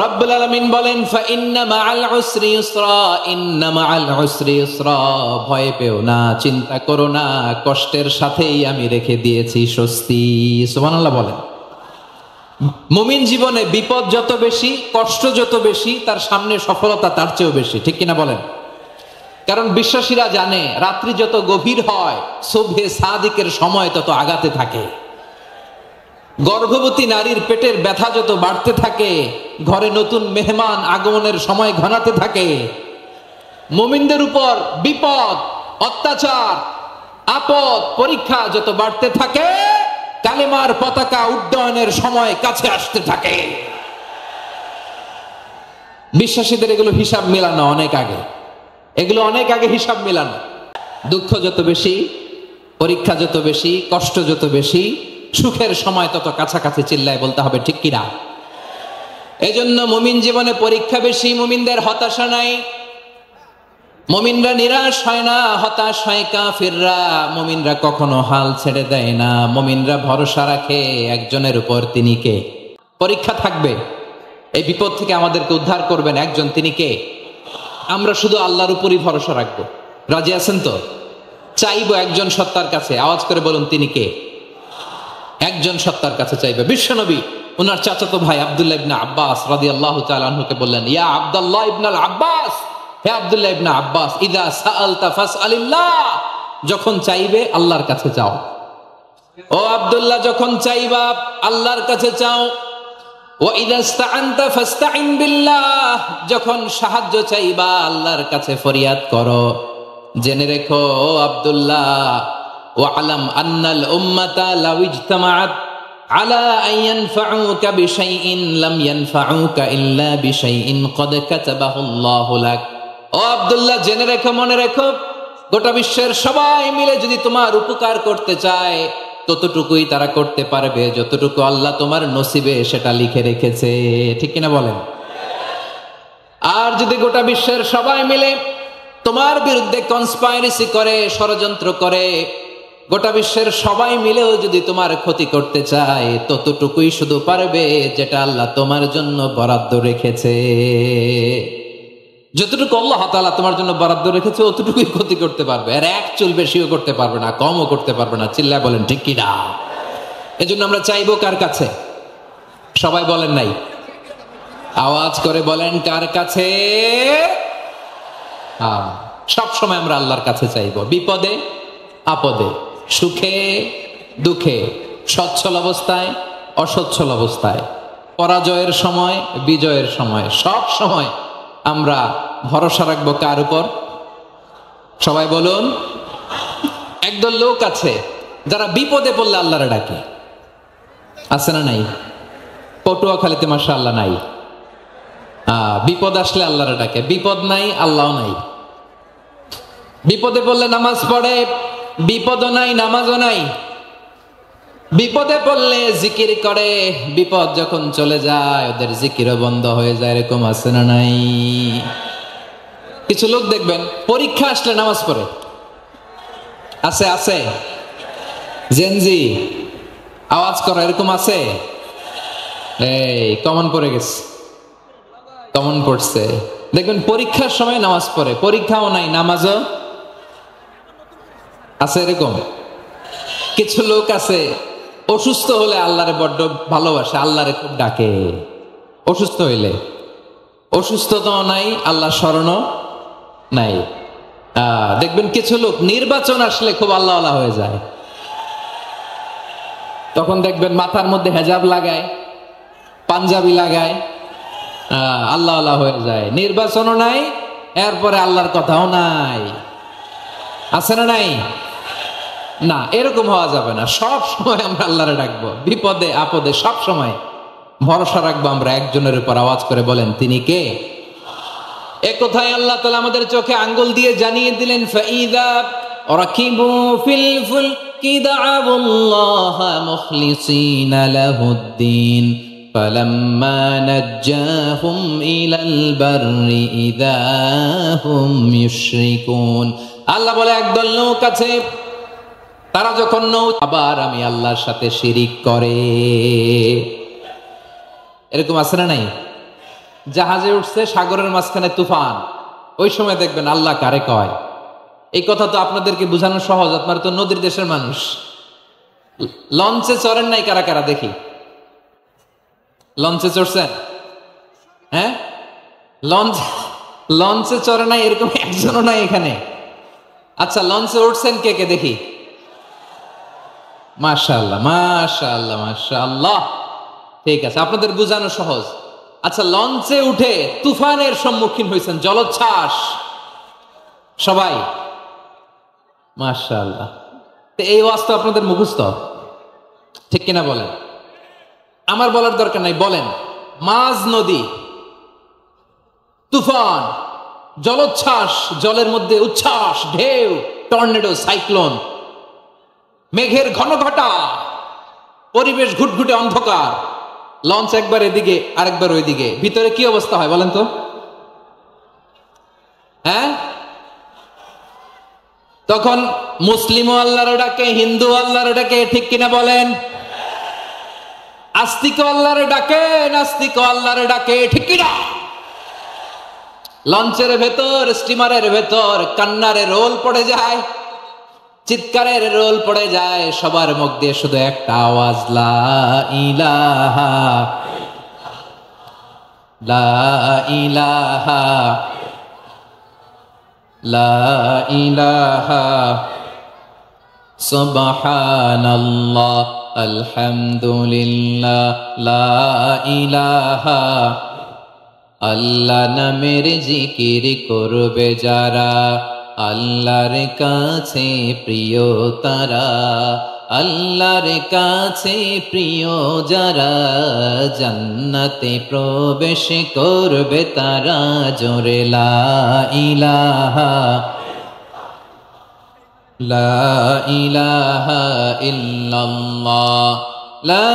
রব্বুল আলামিন বলেন ফাইন্না মাআল উসরি ইউসরা, ইন্না মাআল উসরি ইউসরা। ভয় পেও না, চিন্তা করো না, কষ্টের সাথেই আমি রেখে দিয়েছি স্বস্তি। সুবহানাল্লাহ বলেন। মুমিন জীবনে বিপদ যত বেশি, কষ্ট যত বেশি, তার সামনে সফলতা তার চেয়েও বেশি, ঠিক কিনা বলেন? কারণ বিশ্বাসীরা জানে রাত্রি যত গভীর হয় সুবহে সাদিকের সময় তত আগাতে থাকে। গর্ভবতী নারীর পেটের ব্যথা যত বাড়তে থাকে, ঘরে নতুন মেহমান আগমনের সময় ঘনাতে থাকে। মুমিনদের উপর বিপদ, অত্যাচার, আপদ, পরীক্ষা যত বাড়তে থাকে, কালেমার পতাকা উড্ডয়নের সময় কাছে আসতে থাকে। বিশ্বাসীদের এগুলো হিসাব মেলানো অনেক আগে, এগুলো অনেক আগে হিসাব মেলানো। দুঃখ যত বেশি, পরীক্ষা যত বেশি, কষ্ট যত বেশি, সুখের সময় তত কাছাকাছি চিল্লায় বলতে হবে, ঠিক কিনা? এই জন্য মুমিন জীবনে পরীক্ষা বেশি, মুমিনদের হতাশা নাই। মুমিনরা নিরাশ হয় না, হতাশ হয় কাফিররা। মুমিনরা কখনো হাল ছেড়ে দেয় না, মুমিনরা ভরসা রাখে একজনের উপর, তিনি কে? পরীক্ষা থাকবে, এই বিপদ থেকে আমাদেরকে উদ্ধার করবেন একজন, তিনি কে? আমরা শুধু আল্লাহর উপরই ভরসা রাখবো। রাজি আছেন তো? চাইবো একজন সত্তার কাছে, আওয়াজ করে বলুন, তিনি কে? একজন সত্তার কাছে চাইবে। বিশ্বনবী ওনার চাচাতো ভাই আব্দুল্লাহ ইবনে আব্বাস রাদিয়াল্লাহু তাআলা আনহুকে বললেন, ইয়া আব্দুল্লাহ ইবনুল আব্বাস, হে আব্দুল্লাহ ইবনে আব্বাস, ইযা সাআলতা ফাসআলিল্লাহ, যখন চাইবে আল্লাহর কাছে চাও। ও আব্দুল্লাহ, যখন চাইবা আল্লাহর কাছে চাও। ওয়া ইযা ইসতাআনতা ফাসতাইন বিল্লাহ, যখন সাহায্য চাইবা আল্লাহর কাছে ফরিয়াদ করো। জেনে রেখো ও আব্দুল্লাহ, ওয়ালাম আন্নাল উম্মাতা লাউ ইজতামাআত আলা আন ইয়ানফাউকা বিশাইইন লাম ইয়ানফাউকা ইল্লা বিশাইইন ক্বাদ কাতাবাহু আল্লাহু লাক। ও আব্দুল্লাহ, জেনে রেখো, মনে রেখো, গোটা বিশ্বের সবাই মিলে যদি তোমার উপকার করতে চায় ততটুকুই তারা করতে পারবে যতটুকু আল্লাহ তোমার নসিবে সেটা লিখে রেখেছে, ঠিক কিনা বলেন? আর যদি গোটা বিশ্বের সবাই মিলে তোমার বিরুদ্ধে কনস্পাইরেসি করে, ষড়যন্ত্র করে, গোটা বিশ্বের সবাই মিলেও যদি তোমার ক্ষতি করতে চায় ততটুকুই শুধু পারবে যেটা আল্লাহ তোমার জন্য বরাদ্দ রেখেছে। যতটুকু আল্লাহ তাআলা তোমার জন্য বরাদ্দ রেখেছে অতটুকুই ক্ষতি করতে পারবে, আর এক চুল বেশিও করতে পারবে না, কমও করতে পারবে না। চিল্লায় বলেন, ঠিক কিনা? এজন্য আমরা চাইবো কার কাছে? সবাই বলেন নাই, আওয়াজ করে বলেন, কার কাছে? সব সময় আমরা আল্লাহর কাছে চাইবো, বিপদে আপদে, সুখে দুঃখে, সচ্ছল অবস্থায় অসচ্ছল অবস্থায়, পরাজয়ের সময় বিজয়ের সময়, সব সময় আমরা ভরসা রাখবো কার উপর? সবাই বলুন। একদল লোক আছে যারা বিপদে পড়লে আল্লাহরে ডাকে, আছে না নাই? পটুয়াখালীতে মাশাআল্লাহ নাই। বিপদ আসলে আল্লাহরে ডাকে, বিপদ নাই আল্লাহ নাই। বিপদে পড়লে নামাজ পড়ে, বিপদও নাই নামাজও নাই। বিপদে পড়লে জিকির করে, বিপদ যখন চলে যায় ওদের জিকিরও বন্ধ হয়ে যায়। এরকম আছে না নাই? কিছু লোক দেখবেন পরীক্ষা আসলে নামাজ পড়ে, আছে আছে। জেনজি আওয়াজ করো, এরকম আছে? এই কমন পড়ে গেছে, কমন পড়ছে। দেখবেন পরীক্ষার সময় নামাজ পড়ে, পরীক্ষাও নাই নামাজও আছে। এরকম কিছু লোক আছে অসুস্থ হলে আল্লাহরে বড্ড ভালোবাসে, আল্লাহরে খুব ডাকে। অসুস্থ হইলে অসুস্থতাও নাই, আল্লাহ স্মরণও নাই। দেখবেন কিছু লোক নির্বাচন আসলে খুব আল্লাহওয়ালা হয়ে যায়, তখন দেখবেন মাথার মধ্যে হেজাব লাগায়, পাঞ্জাবি লাগায়, আল্লাহওয়ালা হয়ে যায়। নির্বাচনও নাই, এরপরে আল্লাহর কথাও নাই। আছে না নাই? না, এরকম হওয়া যাবে না। সব সময় আমরা আল্লাহরে ডাকবো, বিপদে আপদে সব সময় ভরসা রাখবো আমরা একজনের উপর। আওয়াজ করে বলেন, তিনি কে? এ কথায় আল্লাহ তাআলা আমাদের চোখে আঙ্গুল দিয়ে জানিয়ে দিলেন, ফাইযা রাকিবু ফিল ফুলকি দা'আবুল্লাহা মুখলিসিনা লাহুদ্দিন ফালাম্মা নাজ্জাহুম ইলাল বাররি ইযা হুম ইউশরিকুন। আল্লাহ বলে, একদল লোক আছে তারা যখন আবার আমি আল্লাহর সাথে শিরিক করে। এরকম আছে না নাই? জাহাজে উঠছে, সাগরের মাঝখানে তুফান, ওই সময় দেখবেন আল্লাহ কারে কয়। এই কথা তো আপনাদেরকে বোঝানো সহজ, আপনারা তো নদীর দেশের মানুষ। লঞ্চে চড়েন নাই কারা কারা দেখি? লঞ্চে চড়ছেন? হ্যাঁ, লঞ্চে চড়ে নাই এরকম একজনও নাই এখানে। আচ্ছা, লঞ্চে উঠছেন কে কে দেখি? মাশাআল্লাহ, মাশাআল্লাহ, মাশাআল্লাহ। ঠিক আছে, আপনাদের বোঝানো সহজ। আচ্ছা, লঞ্চে উঠে তুফানের সম্মুখীন হয়েছেন, জলোচ্ছ্বাস সবাই? মাশাআল্লাহ। এই ওয়াজ তো আপনাদের মুখস্থ, ঠিক কিনা বলেন? আমার বলার দরকার নাই, বলেন। মাঝ নদী, তুফান, জলোচ্ছ্বাস, জলের মধ্যে উচ্ছ্বাস, ঢেউ, টর্নেডো, সাইক্লোন, মেঘের ঘনঘটা, পরিবেশ ঘুটঘুটে অন্ধকার, লঞ্চ একবার এদিকে আরেকবার ওইদিকে, ভিতরে কি অবস্থা হয় বলেন তো? হ্যাঁ, তখন মুসলিমও আল্লাহর ডাকে, হিন্দু আল্লাহর ডাকে, ঠিক কিনা বলেন? আস্তিক আল্লাহর ডাকে, নাস্তিক আল্লাহর ডাকে, ঠিক কিনা? লঞ্চের ভেতর, স্টিমারের ভেতর কান্নারে রোল পড়ে যায়, চিৎকারের রোল পড়ে যায়, সবার মুখ দিয়ে শুধু একটা আওয়াজ, লা ইলাহা, লা ইলাহা, লা ইলাহা, সুবহানাল্লাহ, আলহামদুলিল্লাহ, লা ইলাহা। আল্লাহ নামের জিকির করবে যারা, আল্লাহর কাছে প্রিয় তারা, আল্লাহর কাছে প্রিয় যারা, জান্নাতে প্রবেশ করবে তারা, জোরে লা ইলাহা, লা ইলাহা ইল্লাল্লাহ, লা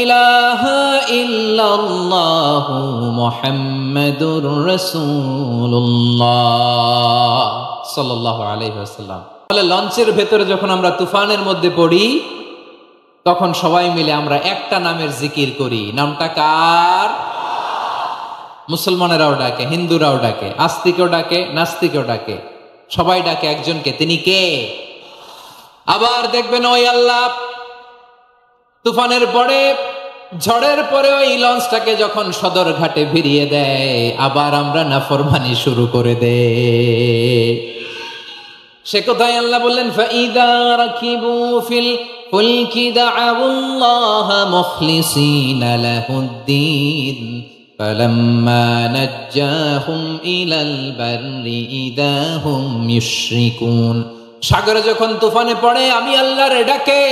ইলাহা ইল্লাল্লাহু মুহাম্মাদুর রাসূলুল্লাহ সাল্লাল্লাহু আলাইহি ওয়াসাল্লাম। তাহলে লঞ্চের ভেতরে যখন আমরা তুফানের মধ্যে পড়ি, তখন সবাই মিলে আমরা একটা নামের জিকির করি। নামটা কার? মুসলমানেরাও ডাকে, হিন্দুরাও ডাকে, আস্তিকও ডাকে, নাস্তিকও ডাকে, সবাই ডাকে একজনকে। তিনি কে? আবার দেখবেন ওই আল্লাহ তুফানের পরে, ঝড়ের পরে ওই লঞ্চটাকে যখন সদর ঘাটে ভিড়িয়ে দেয়, আবার আমরা নাফরমানি শুরু করে দেই। সে কথাই আল্লাহ বললেন, ফাইদা রাকিবু ফিল ফুলকি দাআউল্লাহ মুখলিসিনা লাহুদ্দিন ফালাম্মা নাজ্জাহুম ইলাল বাররি ইদা হুম ইউশরিকুন। সাগরে যখন তুফানে পড়ে আমি আল্লাহর ডাকে,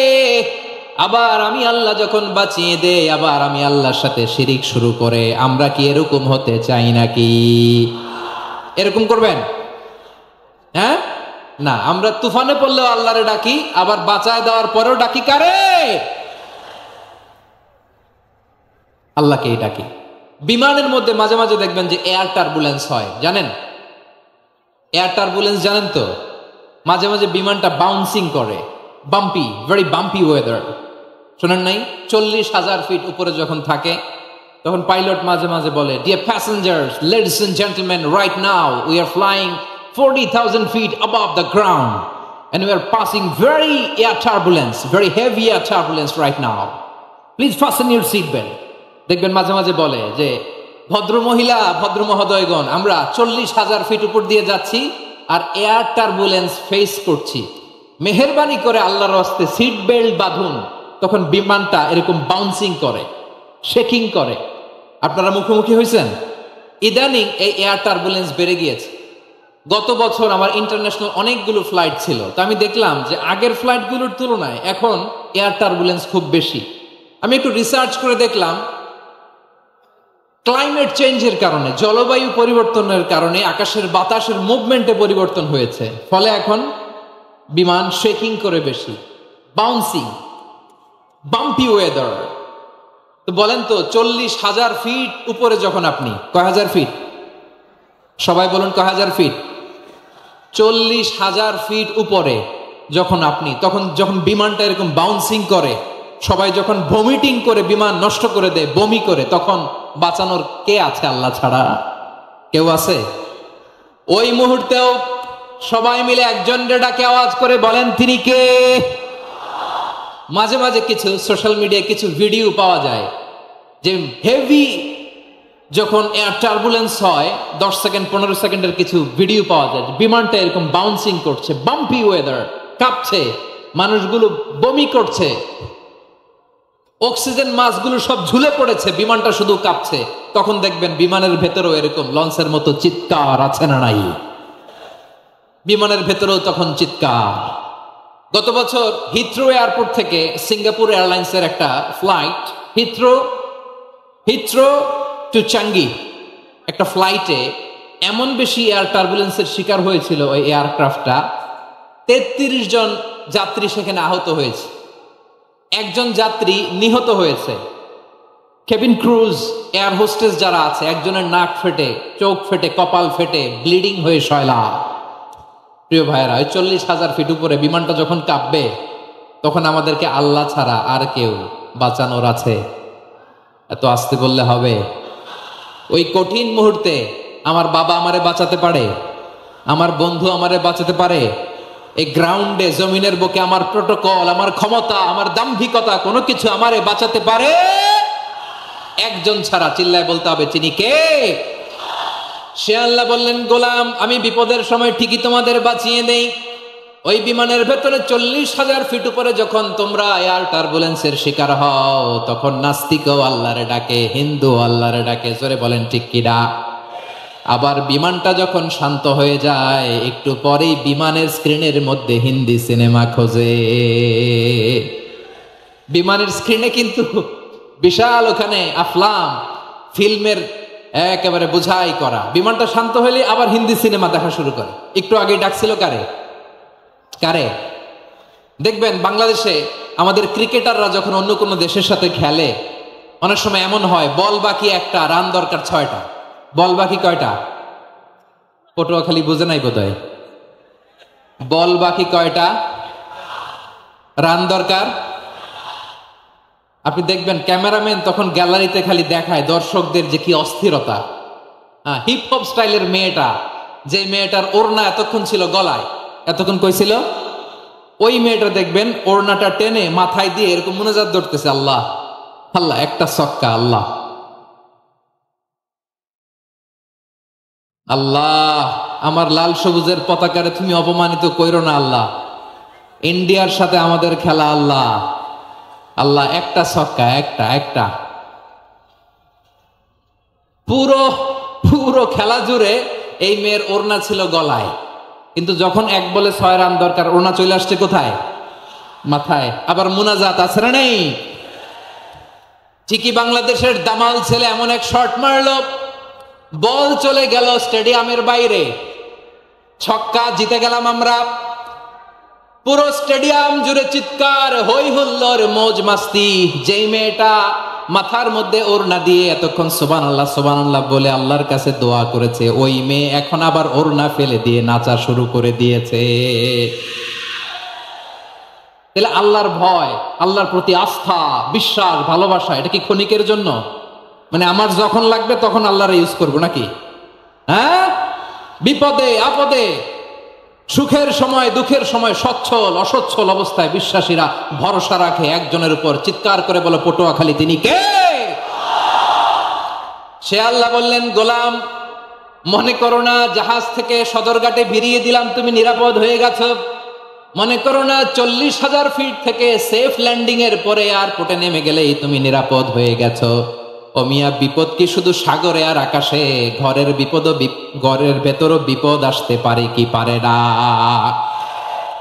আবার আমি আল্লাহ যখন বাঁচিয়ে দেই, আবার আমি আল্লাহর সাথে শিরিক শুরু করে। আমরা কি এরকম হতে চাই নাকি? এরকম করবেন? হ্যাঁ, না। আমরা তুফানে পড়লেও আল্লাহরে ডাকি, আবার বাঁচায় দেওয়ার পরেও ডাকি কারে? আল্লাহকেই ডাকি। বিমানের মধ্যে মাঝে মাঝে দেখবেন যে এয়ার টার্বুলেন্স হয়, জানেন? এয়ার টার্বুলেন্স জানেন তো? মাঝে মাঝে বিমানটা বাউন্সিং করে, বাম্পি, ভেরি বাম্পি ওয়েদার। শোনেন নাই? 40,000 ফিট উপরে যখন থাকে, তখন পাইলট মাঝে মাঝে বলে, dear passengers, ladies and gentleman, right now we are flying 40,000 feet above the ground and we are passing very air turbulence, very heavy air turbulence right now. Please fasten your seat belt. দেখবেন মাঝে মাঝে বলে যে, ভদ্র মহিলা, ভদ্র মহোদয়গণ, আমরা 40,000 ফিট উপর দিয়ে যাচ্ছি আর এয়ার টার্বুলেন্স ফেস করছি, মেহেরবানি করে আল্লাহর রাস্তে সিট বেল্ট বাঁধুন। তখন বিমানটা এরকম বাউন্সিং করে, শেকিং করে। আপনারা মুখোমুখি হয়েছেন? ইদানিং এই এয়ার টার্বুলেন্স বেড়ে গিয়েছে। গত বছর আমার ইন্টারন্যাশনাল অনেকগুলো ফ্লাইট ছিল, তো আমি দেখলাম যে আগের ফ্লাইটগুলোর তুলনায় এখন এয়ার টার্বুলেন্স খুব বেশি। আমি একটু রিসার্চ করে দেখলাম, ক্লাইমেট চেঞ্জের কারণে, জলবায়ু পরিবর্তনের কারণে আকাশের বাতাসের মুভমেন্টে পরিবর্তন হয়েছে, ফলে এখন বিমান শেকিং করে বেশি, বাউন্সিং, বাম্পি ওয়েদার। তো বলেন তো, 40,000 ফিট উপরে যখন আপনি, কয় হাজার ফিট? সবাই বলুন, কয় হাজার ফিট? 40,000 ফিট উপরে যখন আপনি, তখন যখন বিমানটা এরকম বাউন্সিং করে, সবাই যখন ভমিটিং করে বিমান নষ্ট করে দেয়, বমি করে, তখন বাঁচানোর কে আছে আল্লাহ ছাড়া? কেউ আছে? ওই মুহূর্তেও সবাই মিলে একজনের ডাকে আওয়াজ করে বলেন, তিনি কে? মাঝে মাঝে কিছু সোশ্যাল মিডিয়ায় কিছু ভিডিও পাওয়া যায় যে হেভি যখন এয়ার টার্বুলেন্স হয়, 10 সেকেন্ড 15 সেকেন্ডের কিছু ভিডিও পাওয়া যায়, বিমানটা এরকম বাউন্সিং করছে, বাম্পি ওয়েদার, কাঁপছে, মানুষগুলো বমি করছে, অক্সিজেন মাসগুলো সব ঝুলে পড়েছে, বিমানটা শুধু কাঁপছে। তখন দেখবেন বিমানের ভেতরেও এরকম লঞ্চের মতো চিৎকার আছে না নাই? বিমানের ভেতরেও তখন চিৎকার। গত বছর হিথ্রো এয়ারপোর্ট থেকে সিঙ্গাপুর এয়ারলাইন্সের একটা ফ্লাইট, হিথ্রো টু চাঙ্গি, একটা ফ্লাইটে এমন বেশি এয়ার টার্বুলেন্সের শিকার হয়েছিল ওই এয়ারক্রাফটটা, 33 জন যাত্রী সেখানে আহত হয়েছে, একজন যাত্রী নিহত হয়েছে। কেবিন ক্রুজ, এয়ার হোস্টেস যারা আছে, একজনের নাক ফেটে, চোখ ফেটে, কপাল ফেটে, ব্লিডিং হয়ে শয়লা। প্রিয় ভাইয়েরা, ওই 40,000 ফিট উপরে বিমানটা যখন কাঁপবে, তখন আমাদেরকে আল্লাহ ছাড়া আর কেউ বাঁচানোর আছে? এত আস্তে বললে হবে? ওই কঠিন মুহূর্তে আমার বাবা আমারে বাঁচাতে পারে, আমার বন্ধু আমারে বাঁচাতে পারে। এই গ্রাউন্ডে, জমিনের বুকে আমার প্রোটোকল, আমার ক্ষমতা, আমার দাম্ভিকতা কোনো কিছু আমারে বাঁচাতে পারে? একজন ছাড়া। চিল্লায় বলতে হবে, তিনি কে? সে আল্লাহ বললেন, গোলাম, আমি বিপদের সময় ঠিকই তোমাদের বাঁচিয়ে দেই। ওই বিমানের ভেতরে 40,000 ফিট উপরে যখন তোমরা এয়ার টার্বুলেন্সের শিকার হও, তখন নাস্তিকও আল্লাহরে ডাকে, হিন্দু আল্লাহরে ডাকে। জোরে বলেন ঠিক কিনা? আবার বিমানটা যখন শান্ত হয়ে যায়, একটু পরেই বিমানের স্ক্রিনের মধ্যে হিন্দি সিনেমা খোঁজে। বিমানের স্ক্রিনে কিন্তু বিশাল ওখানে আফলাম ফিল্মের একেবারে বোঝাই করা। বিমানটা শান্ত হইলে আবার হিন্দি সিনেমা দেখা শুরু করে। একটু আগে ডাকছিল কারে? দেখবেন বাংলাদেশে আমাদের ক্রিকেটাররা যখন অন্য কোনো দেশের সাথে খেলে, অনেক সময় এমন হয়, বল বাকি একটা, রান দরকার 6টা। বল বাকি কয়টা? পটুয়াখালী বুঝে নাই বোধহয়। বল বাকি কয়টা, রান দরকার। আপনি দেখবেন ক্যামেরাম্যান তখন গ্যালারিতে খালি দেখায় দর্শকদের যে কি অস্থিরতা। হিপ হপ স্টাইলের মেয়েটা, যে মেয়েটার ওড়না এতক্ষণ ছিল গলায়, এতক্ষণ কই ছিল, ওই মেয়েটা দেখবেন ওড়নাটা টেনে মাথায় দিয়ে এরকম মুনাজাত ধরতেছে, আল্লাহ আল্লাহ, একটা ছক্কা, আল্লাহ আল্লাহ, আমার লাল সবুজের পতাকারে তুমি অপমানিত কইরো না আল্লাহ, ইন্ডিয়ার সাথে আমাদের খেলা, আল্লাহ আল্লাহ, একটা ছক্কা, একটা। পুরো পুরো খেলা জুড়ে এই মেয়ের ওড়না ছিল গলায়, কিন্তু যখন 1 বলে 6 রান দরকার, ওড়না চলে আসছে কোথায়? মাথায়। আবার মুনাজাত আছে না নেই? ঠিকই বাংলাদেশের দামাল ছেলে এমন এক শট মারলো, বল চলে গেল স্টেডিয়ামের বাইরে, ছক্কা, জিতে গেলাম আমরা। পুরো স্টেডিয়াম জুড়ে চিৎকার, হই হুল্লোড়, মৌজ মাস্তি। যেই মেয়েটা মাথার মধ্যে ওড়না দিয়ে এতক্ষণ সুবহানাল্লাহ সুবহানাল্লাহ বলে আল্লাহর কাছে দোয়া করেছে, ওই মেয়ে এখন আবার ওড়না ফেলে দিয়ে নাচা শুরু করে দিয়েছে। তাহলে আল্লাহর ভয়, আল্লাহর প্রতি আস্থা, বিশ্বাস, ভালোবাসা, এটা কি ক্ষণিকের জন্য? মানে আমার যখন লাগবে তখন আল্লাহর ইউজ করবো নাকি? হ্যাঁ, বিপদে আপদে, সুখের সময় দুঃখের সময়, সচ্ছল অসচ্ছল অবস্থায় বিশ্বাসীরা ভরসা রাখে একজনের উপর। চিৎকার করে বলে, পটুয়াখালী, তিনি কে? সে আল্লাহ বললেন, গোলাম, মনে করো না জাহাজ থেকে সদরঘাটে ভিড়িয়ে দিলাম, তুমি নিরাপদ হয়ে গেছো। মনে করো না 40,000 ফিট থেকে সেফ ল্যান্ডিং এর পরে এয়ারপোর্টে নেমে গেলেই তুমি নিরাপদ হয়ে গেছো। ও মিয়া, বিপদ কি শুধু সাগরে আর আকাশে? ঘরের বিপদও, ঘরের ভেতরও বিপদ আসতে পারে কি পারে না?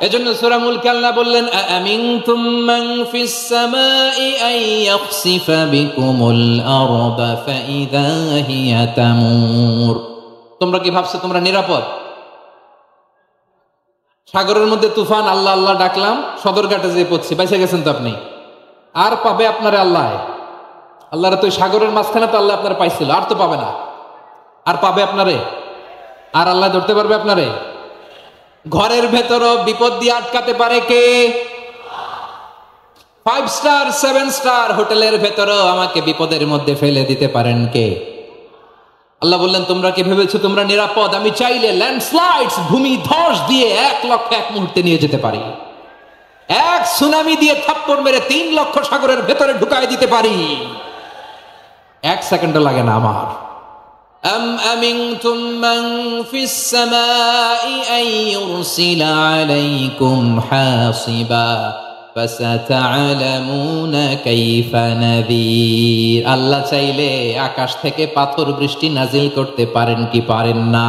এজন্য সূরা মুলকে আল্লাহ বললেন, আমিনতুম মান ফিস সামাই আন ইয়াখসিফা বিকুমুল আরদা ফাইযা হিয়া তামুর। তোমরা কি ভাবছো তোমরা নিরাপদ? সাগরের মধ্যে তুফান, আল্লাহ আল্লাহ ডাকলাম, সদরঘাটে যেয়ে পড়ছি, বাইসে গেছেন তো আপনি। আর পাবে আপনারে আল্লাহ? আল্লাহরা তো সাগরের মাঝখানে তো আল্লাহ আপনারা পাইছিল, আর তো পাবে না। আর পাবে আপনারে? আর আল্লাহ ধরতে পারবে আপনারে? ঘরের ভেতরও বিপদ দিয়ে আটকাতে পারে কে? 5 স্টার 7 স্টার হোটেলের ভেতরেও আমাকে বিপদের মধ্যে ফেলে দিতে পারেন কে? আল্লাহ বললেন, তোমরা কি ভেবেছো তোমরা নিরাপদ? আমি চাইলে ল্যান্ডস্লাইডস, ভূমি ধস দিয়ে 1 লক্ষ এক মুহূর্তে নিয়ে যেতে পারি। এক সুনামি দিয়ে থাপ্পড় মেরে 3 লক্ষ সাগরের ভেতরে ঢুকায় দিতে পারি। 1 সেকেন্ডও লাগে না আমার। أم أمنتم من في السماء أن يرسل عليكم حاصبا فستعلمون كيف نذير। আল্লাহ চাইলে আকাশ থেকে পাথর বৃষ্টি নাজিল করতে পারেন কি পারেন না?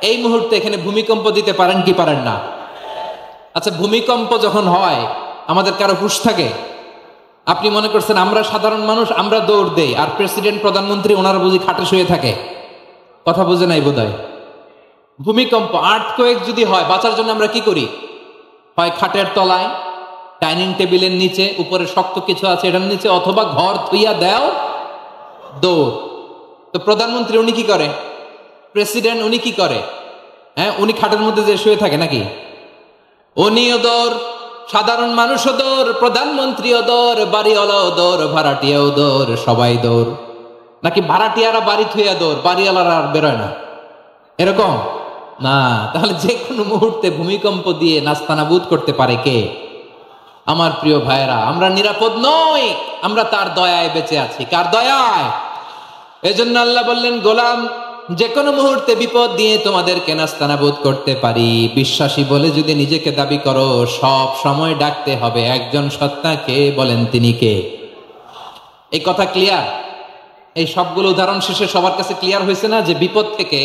এই মুহূর্তে এখানে ভূমিকম্প দিতে পারেন কি পারেন না? আচ্ছা, ভূমিকম্প যখন হয় আমাদের কারো হুঁশ থাকে? আপনি মনে করছেন আমরা সাধারণ মানুষ, আমরা দৌড় দেই, আর প্রেসিডেন্ট প্রধানমন্ত্রী ওনারা বুঝি খাটে শুয়ে থাকে? কথা বুঝে নাই বোধহয়। ভূমিকম্প, আর্থকোয়েক যদি হয়, বাঁচার জন্য আমরা কি করি? হয় খাটের তলায়, ডাইনিং টেবিলের নিচে, উপরে শক্ত কিছু আছে এটার নিচে, অথবা ঘর থুইয়া দেও দৌড়। তো প্রধানমন্ত্রী উনি কি করে? প্রেসিডেন্ট উনি কি করে? হ্যাঁ, উনি খাটের মধ্যে যে শুয়ে থাকে নাকি? উনিও দৌড়, সাধারণ মানুষও দৌড়, প্রধানমন্ত্রীও দৌড়, বাড়িওয়ালাও দৌড়, ভাড়াটিয়াও দৌড়, সবাই দৌড়। নাকি ভাড়াটিয়ারা বাড়ি থুইয়া দৌড়, বাড়িওয়ালারা আর বেরোয় না? এরকম না। তাহলে যে কোনো মুহূর্তে ভূমিকম্প দিয়ে নাস্তানাবুদ করতে পারে কে? আমার প্রিয় ভাইয়েরা, আমরা নিরাপদ নই, আমরা তার দয়ায় বেঁচে আছি। কার দয়ায়? এজন্য আল্লাহ বললেন, গোলাম, যে কোনো মুহূর্তে বিপদ দিয়ে তোমাদেরকে নাস্তানাবুদ করতে পারি। বিশ্বাসী বলে যদি নিজেকে দাবি করো, সব সময় ডাকতে হবে একজন সত্তাকে। বলেন তিনি কে? এই কথা ক্লিয়ার? এই সবগুলো উদাহরণ শেষে সবার কাছে ক্লিয়ার হয়েছে না যে বিপদ থেকে,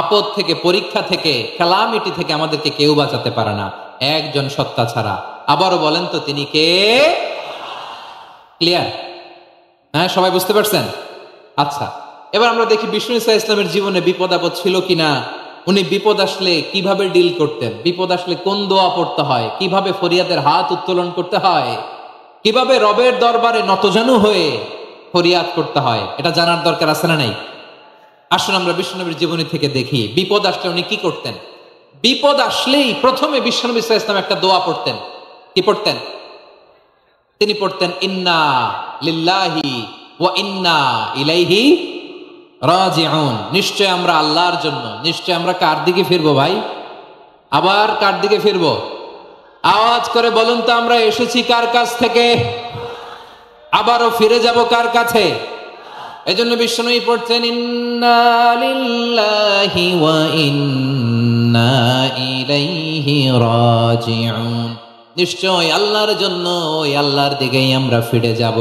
আপদ থেকে, পরীক্ষা থেকে, ক্যালামিটি থেকে আমাদেরকে কেউ বাঁচাতে পারে না একজন সত্তা ছাড়া। আবারও বলেন তো তিনি কে? ক্লিয়ার? হ্যাঁ, সবাই বুঝতে পারছেন? আচ্ছা, এবার আমরা দেখি বিষ্ণু ঈসা ইসলামের জীবনে বিপদ আপদ ছিল কিনা। উনি বিপদ আসলে কিভাবে ডিল করতেন, বিপদ আসলে কোন দোয়া পড়তে হয়, কিভাবে ফরিয়াদের হাত উত্তোলন করতে হয়, কিভাবে রবের দরবারে নতজানু হয়ে ফরিয়াদ করতে হয়, এটা জানার দরকার আছে না নাই? আসুন আমরা বিশ্বনবীর জীবনী থেকে দেখি বিপদ আসলে উনি কি করতেন। বিপদ আসলেই প্রথমে বিশ্বনবী সাল্লাল্লাহু আলাইহি ওয়াসাল্লাম একটা দোয়া পড়তেন। কি পড়তেন? তিনি পড়তেন, ইন্না লিল্লাহি ওয়া ইন্না ইলাইহি রাজিউন। নিশ্চয় আমরা আল্লাহর জন্য, নিশ্চয় আমরা কার দিকে ফিরবো ভাই? আবার কার দিকে ফিরবো? আওয়াজ করে বলুন তো, আমরা এসেছি কার কাছ থেকে? আবারও ফিরে যাব কার কাছে? এজন্য বিশ্বনবী পড়ছেন, ইন্না লিল্লাহি ওয়া ইন্না ইলাইহি রাজিউন। নিশ্চয় আল্লাহর জন্য, ওই আল্লাহর দিকেই আমরা ফিরে যাব।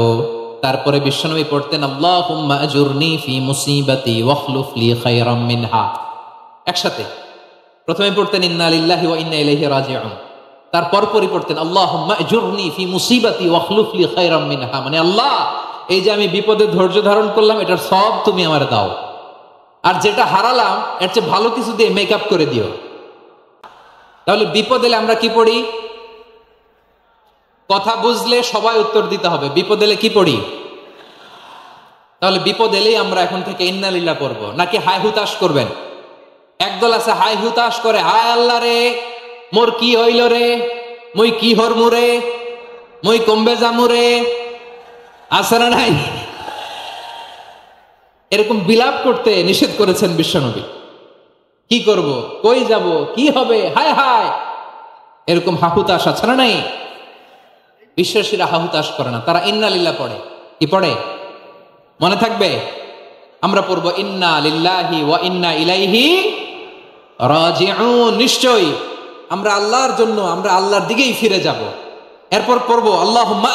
তারপরে বিশ্বনবী পড়তেন, আল্লাহুম্মা আজুরনি ফি মুসিবাতি ওয়াখলুফ লি খায়রাম মিনহা। একসাথে প্রথমে পড়তেন ইন্না লিল্লাহি ওয়া ইন্না ইলাইহি রাজিউন, তারপর পরে পড়তেন আল্লাহুম্মা আজুরনি ফি মুসিবাতি ওয়াখলুফ লি খায়রাম মিনহা। মানে আল্লাহ, এই যে আমি বিপদে ধৈর্য ধারণ করলাম, এটার সব তুমি আমার দাও, আর যেটা হারালাম এর চেয়ে ভালো কিছু দিয়ে মেকআপ করে দিও। তাহলে বিপদ এলে আমরা কি পড়ি? কথা বুঝলে সবাই উত্তর দিতে হবে। বিপদ এলে কি পড়ি? তাহলে বিপদ এলেই আমরা এখন থেকে ইন্না লিল্লাহ পড়বো, নাকি হায় হুতাশ করবেন? একদল আছে হায় হুতাশ করে, হায় আল্লাহ রে, মোর কি হইল রে, মুই কি হরমু রে, মুই কমবে জামু রে। আছে না নাই? এরকম বিলাপ করতে নিষেধ করেছেন বিশ্বনবী। কি করব, কই যাব, কি হবে, হায় হায়, এরকম হাহুতাশ আছে না নাই? বিশ্বাসীরা হাহুতাশ করে না, তারা ইন্না লিল্লাহ পড়ে। কি পড়ে মনে থাকবে? আমরা পড়বো ইন্না লিল্লাহি ওয়া ইন্না ইলাইহি রাজিউন। নিশ্চয়ই আমরা আল্লাহর জন্য, আমরা আল্লাহর দিকেই ফিরে যাব। এরপর পড়বো আল্লাহুম্মা